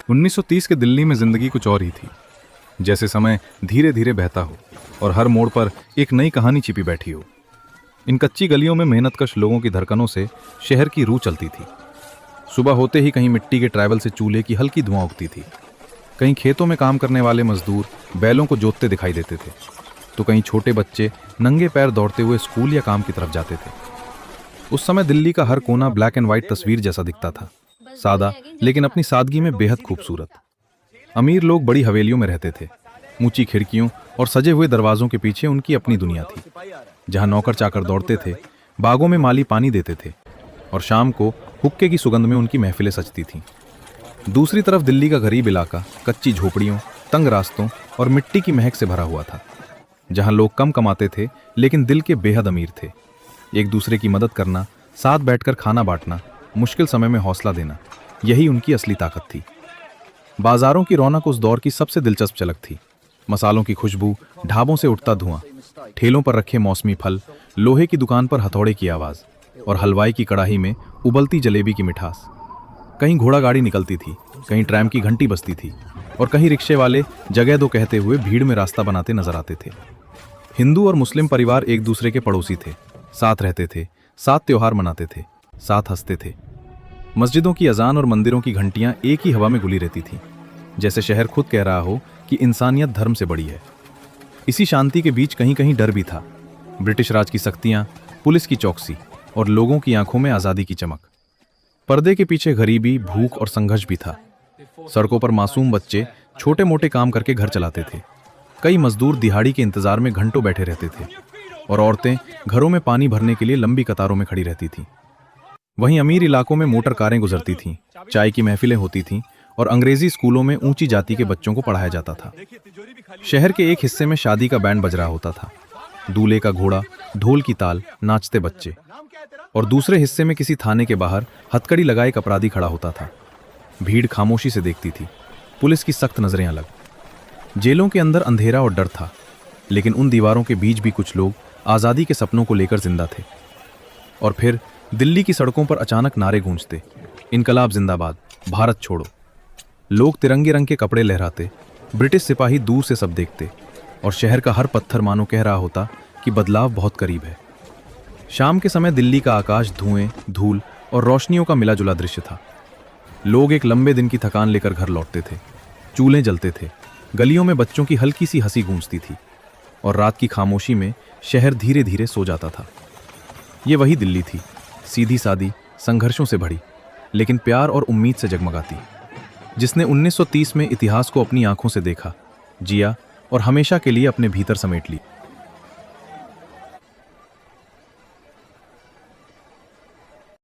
1930 के दिल्ली में जिंदगी कुछ और ही थी। जैसे समय धीरे धीरे बहता हो और हर मोड़ पर एक नई कहानी छिपी बैठी हो। इन कच्ची गलियों में मेहनतकश लोगों की धड़कनों से शहर की रूह चलती थी। सुबह होते ही कहीं मिट्टी के ट्राइबल से चूल्हे की हल्की धुआं उठती थी, कहीं खेतों में काम करने वाले मजदूर बैलों को जोतते दिखाई देते थे, तो कहीं छोटे बच्चे नंगे पैर दौड़ते हुए स्कूल या काम की तरफ जाते थे। उस समय दिल्ली का हर कोना ब्लैक एंड व्हाइट तस्वीर जैसा दिखता था, सादा लेकिन अपनी सादगी में बेहद खूबसूरत। अमीर लोग बड़ी हवेलियों में रहते थे, ऊंची खिड़कियों और सजे हुए दरवाजों के पीछे उनकी अपनी दुनिया थी, जहां नौकर चाकर दौड़ते थे, बागों में माली पानी देते थे और शाम को हुक्के की सुगंध में उनकी महफिलें सजती थीं। दूसरी तरफ दिल्ली का गरीब इलाका कच्ची झोपड़ियों, तंग रास्तों और मिट्टी की महक से भरा हुआ था, जहां लोग कम कमाते थे लेकिन दिल के बेहद अमीर थे। एक दूसरे की मदद करना, साथ बैठकर खाना बांटना, मुश्किल समय में हौसला देना, यही उनकी असली ताकत थी। बाजारों की रौनक उस दौर की सबसे दिलचस्प झलक थी। मसालों की खुशबू, ढाबों से उठता धुआं, ठेलों पर रखे मौसमी फल, लोहे की दुकान पर हथौड़े की आवाज़ और हलवाई की कड़ाही में उबलती जलेबी की मिठास। कहीं घोड़ा गाड़ी निकलती थी, कहीं ट्रैम की घंटी बजती थी और कहीं रिक्शे वाले जगह दो कहते हुए भीड़ में रास्ता बनाते नजर आते थे। हिंदू और मुस्लिम परिवार एक दूसरे के पड़ोसी थे, साथ रहते थे, साथ त्योहार मनाते थे, साथ हंसते थे। मस्जिदों की अजान और मंदिरों की घंटियां एक ही हवा में घुली रहती थीं, जैसे शहर खुद कह रहा हो कि इंसानियत धर्म से बड़ी है। इसी शांति के बीच कहीं कहीं डर भी था। ब्रिटिश राज की सख्तियां, पुलिस की चौकसी और लोगों की आंखों में आज़ादी की चमक। पर्दे के पीछे गरीबी, भूख और संघर्ष भी था। सड़कों पर मासूम बच्चे छोटे मोटे काम करके घर चलाते थे। कई मजदूर दिहाड़ी के इंतजार में घंटों बैठे रहते थे और औरतें घरों में पानी भरने के लिए लंबी कतारों में खड़ी रहती थीं। वहीं अमीर इलाकों में मोटर कारें गुजरती थीं, चाय की महफिलें होती थीं और अंग्रेजी स्कूलों में ऊंची जाति के बच्चों को पढ़ाया जाता था। शहर के एक हिस्से में शादी का बैंड बज रहा होता था, दूल्हे का घोड़ा, ढोल की ताल, नाचते बच्चे। और दूसरे हिस्से में किसी थाने के बाहर हथकड़ी लगाए एक अपराधी खड़ा होता था। भीड़ खामोशी से देखती थी, पुलिस की सख्त नजरें अलग। जेलों के अंदर अंधेरा और डर था, लेकिन उन दीवारों के बीच भी कुछ लोग आज़ादी के सपनों को लेकर जिंदा थे। और फिर दिल्ली की सड़कों पर अचानक नारे गूंजते, इनकलाब जिंदाबाद, भारत छोड़ो। लोग तिरंगे रंग के कपड़े लहराते, ब्रिटिश सिपाही दूर से सब देखते और शहर का हर पत्थर मानो कह रहा होता कि बदलाव बहुत करीब है। शाम के समय दिल्ली का आकाश धुएं, धूल और रोशनियों का मिला जुला दृश्य था। लोग एक लंबे दिन की थकान लेकर घर लौटते थे, चूल्हे जलते थे, गलियों में बच्चों की हल्की सी हंसी गूंजती थी और रात की खामोशी में शहर धीरे धीरे सो जाता था। ये वही दिल्ली थी, सीधी सादी, संघर्षों से भरी, लेकिन प्यार और उम्मीद से जगमगाती, जिसने 1930 में इतिहास को अपनी आंखों से देखा, जिया और हमेशा के लिए अपने भीतर समेट ली।